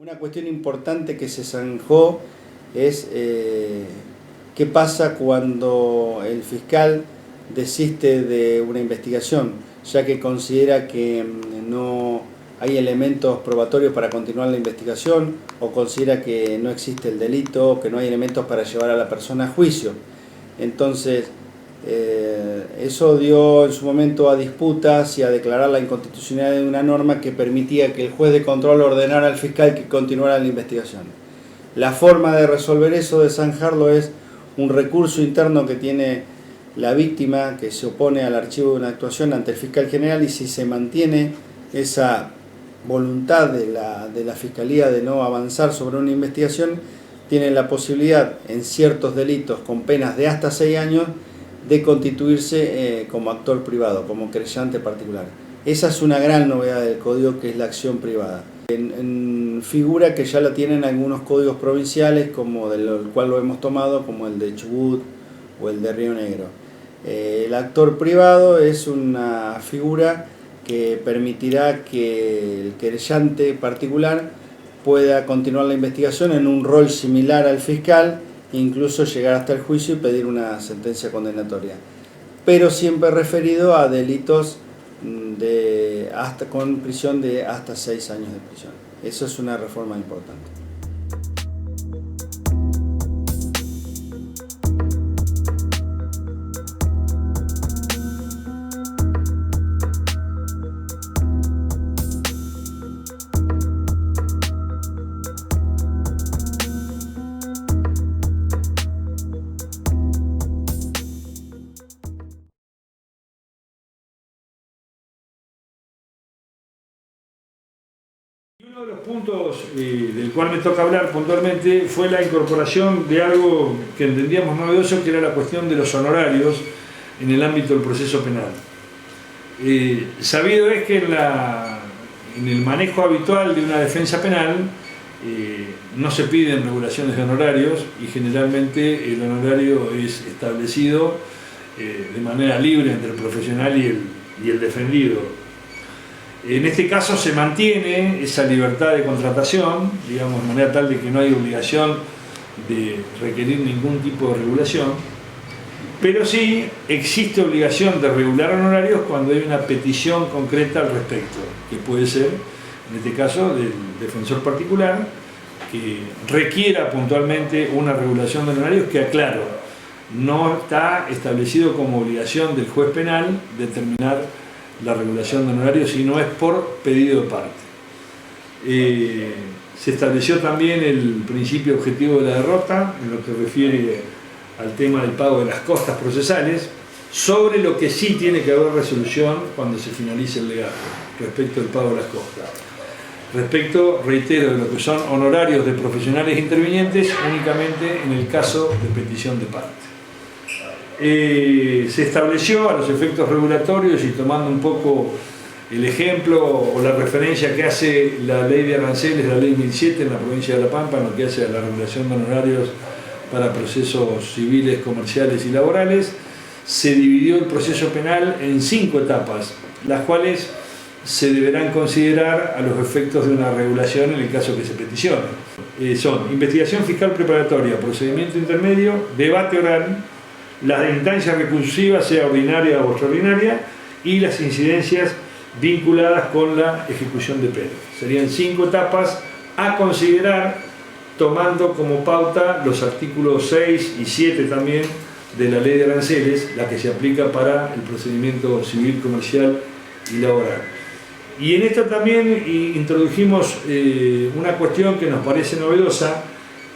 Una cuestión importante que se zanjó es qué pasa cuando el fiscal desiste de una investigación, ya que considera que no hay elementos probatorios para continuar la investigación o considera que no existe el delito o que no hay elementos para llevar a la persona a juicio. Entonces, eso dio en su momento a disputas y a declarar la inconstitucionalidad de una norma que permitía que el juez de control ordenara al fiscal que continuara la investigación. La forma de resolver eso, de zanjarlo, es un recurso interno que tiene la víctima que se opone al archivo de una actuación ante el fiscal general, y si se mantiene esa voluntad de la fiscalía de no avanzar sobre una investigación, tiene la posibilidad en ciertos delitos con penas de hasta 6 años de constituirse como actor privado, como querellante particular. Esa es una gran novedad del código, que es la acción privada. En figura que ya la tienen algunos códigos provinciales, como del cual lo hemos tomado, como el de Chubut o el de Río Negro. El actor privado es una figura que permitirá que el querellante particular pueda continuar la investigación en un rol similar al fiscal, incluso llegar hasta el juicio y pedir una sentencia condenatoria, pero siempre referido a delitos con prisión de hasta 6 años de prisión. Eso es una reforma importante. Uno de los puntos del cual me toca hablar puntualmente fue la incorporación de algo que entendíamos novedoso, que era la cuestión de los honorarios en el ámbito del proceso penal. Sabido es que en el manejo habitual de una defensa penal no se piden regulaciones de honorarios, y generalmente el honorario es establecido de manera libre entre el profesional y el defendido. En este caso se mantiene esa libertad de contratación, digamos, de manera tal de que no hay obligación de requerir ningún tipo de regulación, pero sí existe obligación de regular honorarios cuando hay una petición concreta al respecto, que puede ser, en este caso, del defensor particular, que requiera puntualmente una regulación de honorarios, que, aclaro, no está establecido como obligación del juez penal determinar la regulación de honorarios, si no es por pedido de parte. Se estableció también el principio objetivo de la derrota, en lo que refiere al tema del pago de las costas procesales, sobre lo que sí tiene que haber resolución cuando se finalice el legajo, respecto del pago de las costas. Respecto, reitero, de lo que son honorarios de profesionales intervinientes, únicamente en el caso de petición de parte. Se estableció, a los efectos regulatorios, y tomando un poco el ejemplo o la referencia que hace la ley de aranceles, la ley 1007 en la provincia de La Pampa, en lo que hace a la regulación de honorarios para procesos civiles, comerciales y laborales, se dividió el proceso penal en 5 etapas, las cuales se deberán considerar a los efectos de una regulación en el caso que se peticione. Son investigación fiscal preparatoria, procedimiento intermedio, debate oral, la instancia recursiva, sea ordinaria o extraordinaria, y las incidencias vinculadas con la ejecución de pena. Serían 5 etapas a considerar, tomando como pauta los artículos 6 y 7 también de la ley de aranceles, la que se aplica para el procedimiento civil, comercial y laboral. Y en esto también introdujimos una cuestión que nos parece novedosa,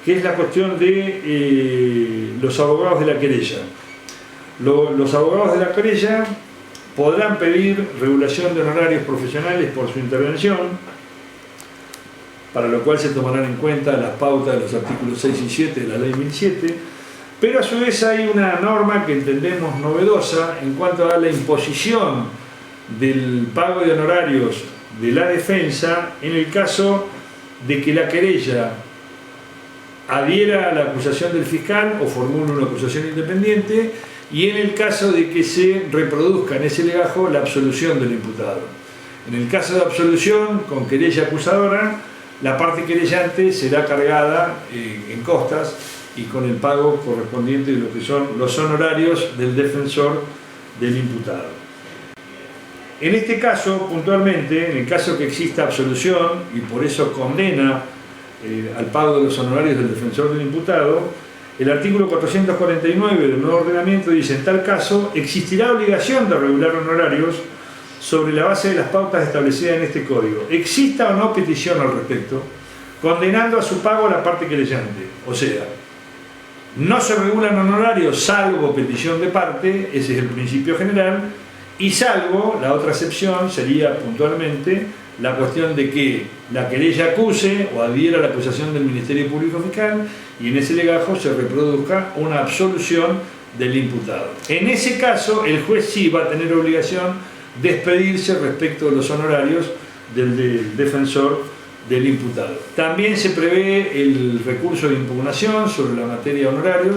que es la cuestión de los abogados de la querella. Los abogados de la querella podrán pedir regulación de honorarios profesionales por su intervención, para lo cual se tomarán en cuenta las pautas de los artículos 6 y 7 de la ley 1007, pero a su vez hay una norma que entendemos novedosa en cuanto a la imposición del pago de honorarios de la defensa en el caso de que la querella adhiera a la acusación del fiscal o formule una acusación independiente, y en el caso de que se reproduzca en ese legajo la absolución del imputado. En el caso de absolución con querella acusadora, la parte querellante será cargada en costas y con el pago correspondiente de lo que son los honorarios del defensor del imputado. En este caso, puntualmente, en el caso que exista absolución y por eso condena al pago de los honorarios del defensor del imputado, el artículo 449 del nuevo ordenamiento dice: en tal caso existirá obligación de regular honorarios sobre la base de las pautas establecidas en este código, exista o no petición al respecto, condenando a su pago a la parte querellante. O sea, no se regulan honorarios salvo petición de parte, ese es el principio general, y salvo, la otra excepción sería puntualmente la cuestión de que la querella acuse o adhiera a la acusación del Ministerio Público Fiscal y en ese legajo se reproduzca una absolución del imputado. En ese caso, el juez sí va a tener obligación de expedirse respecto de los honorarios del defensor del imputado. También se prevé el recurso de impugnación sobre la materia de honorarios,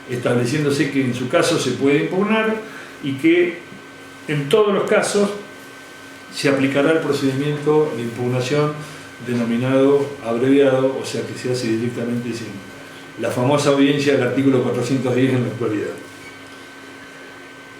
estableciéndose que en su caso se puede impugnar y que en todos los casos se aplicará el procedimiento de impugnación denominado abreviado, o sea que se hace directamente sin la famosa audiencia del artículo 410 en la actualidad.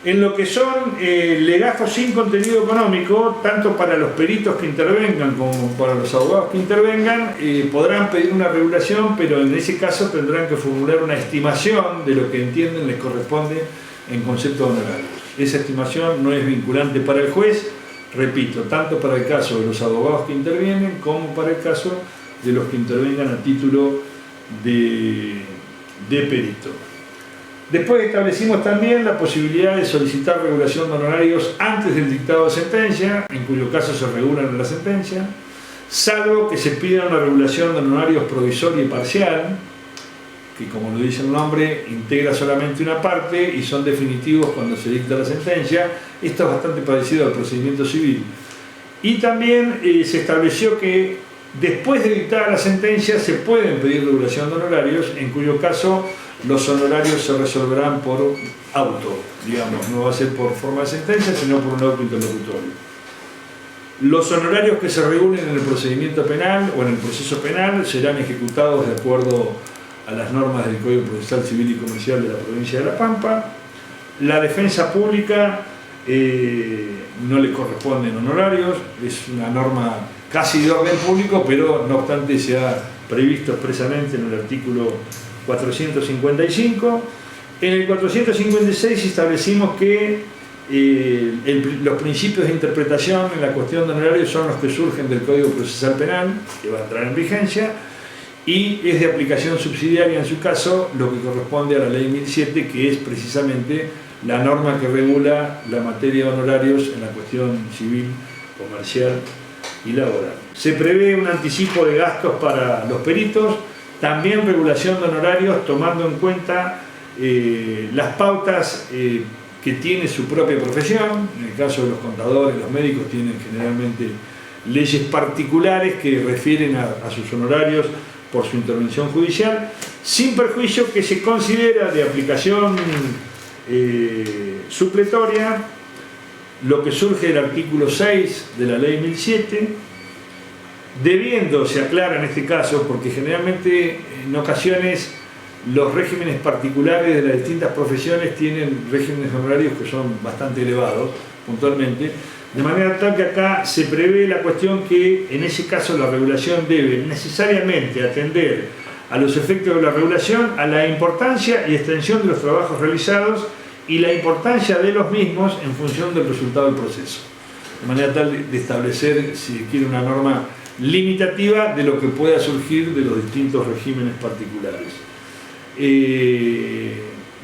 En lo que son legajos sin contenido económico, tanto para los peritos que intervengan como para los abogados que intervengan, podrán pedir una regulación, pero en ese caso tendrán que formular una estimación de lo que entienden les corresponde en concepto de honorarios. Esa estimación no es vinculante para el juez, repito, tanto para el caso de los abogados que intervienen como para el caso de los que intervengan a título de perito. Después establecimos también la posibilidad de solicitar regulación de honorarios antes del dictado de sentencia, en cuyo caso se regulan en la sentencia, salvo que se pida una regulación de honorarios provisoria y parcial, que como lo dice el nombre, integra solamente una parte y son definitivos cuando se dicta la sentencia. Esto es bastante parecido al procedimiento civil. Y también se estableció que después de dictada la sentencia se pueden pedir regulación de honorarios, en cuyo caso los honorarios se resolverán por auto, digamos, no va a ser por forma de sentencia, sino por un auto interlocutorio. Los honorarios que se regulen en el procedimiento penal o en el proceso penal serán ejecutados de acuerdo a las normas del Código Procesal Civil y Comercial de la provincia de La Pampa. La defensa pública no le corresponden honorarios, es una norma casi de orden público, pero no obstante se ha previsto expresamente en el artículo 455. En el 456 establecimos que los principios de interpretación en la cuestión de honorarios son los que surgen del Código Procesal Penal, que va a entrar en vigencia, y es de aplicación subsidiaria en su caso lo que corresponde a la Ley 1007, que es precisamente la norma que regula la materia de honorarios en la cuestión civil, comercial y laboral. Se prevé un anticipo de gastos para los peritos, también regulación de honorarios tomando en cuenta las pautas que tiene su propia profesión. En el caso de los contadores, los médicos tienen generalmente leyes particulares que refieren a sus honorarios por su intervención judicial, sin perjuicio que se considera de aplicación supletoria lo que surge del artículo 6 de la Ley 1007, debiendo, se aclara en este caso, porque generalmente en ocasiones los regímenes particulares de las distintas profesiones tienen regímenes honorarios que son bastante elevados, puntualmente, de manera tal que acá se prevé la cuestión que en ese caso la regulación debe necesariamente atender a los efectos de la regulación, a la importancia y extensión de los trabajos realizados y la importancia de los mismos en función del resultado del proceso. De manera tal de establecer, si quiere, una norma limitativa de lo que pueda surgir de los distintos regímenes particulares.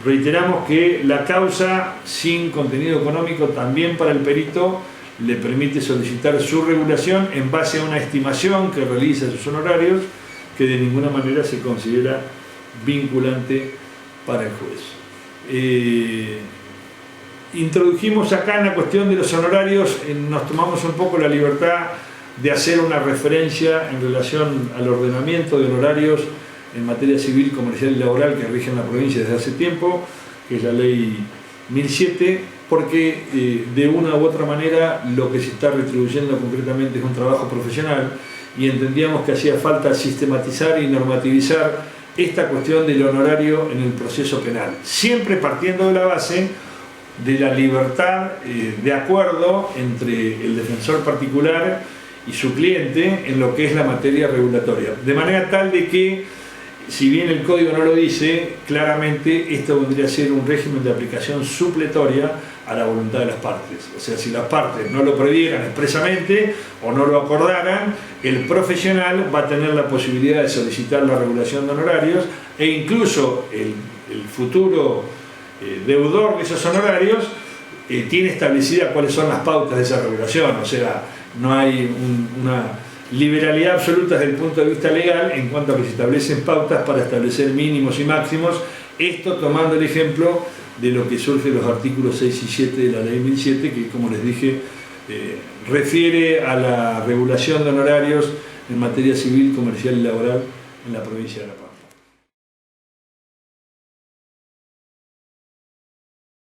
Reiteramos que la causa sin contenido económico también para el perito le permite solicitar su regulación en base a una estimación que realiza sus honorarios, que de ninguna manera se considera vinculante para el juez. Introdujimos acá en la cuestión de los honorarios, nos tomamos un poco la libertad de hacer una referencia en relación al ordenamiento de honorarios en materia civil, comercial y laboral que rige en la provincia desde hace tiempo, que es la Ley 1007, porque de una u otra manera lo que se está retribuyendo concretamente es un trabajo profesional y entendíamos que hacía falta sistematizar y normativizar esta cuestión del honorario en el proceso penal, siempre partiendo de la base de la libertad de acuerdo entre el defensor particular y su cliente en lo que es la materia regulatoria, de manera tal de que, si bien el código no lo dice, claramente esto vendría a ser un régimen de aplicación supletoria a la voluntad de las partes. O sea, si las partes no lo previeran expresamente o no lo acordaran, el profesional va a tener la posibilidad de solicitar la regulación de honorarios, e incluso el futuro deudor de esos honorarios tiene establecidas cuáles son las pautas de esa regulación. O sea, no hay una liberalidad absoluta desde el punto de vista legal en cuanto a que se establecen pautas para establecer mínimos y máximos, esto tomando el ejemplo de lo que surge de los artículos 6 y 7 de la Ley 1007, que, como les dije, refiere a la regulación de honorarios en materia civil, comercial y laboral en la provincia de La Pampa.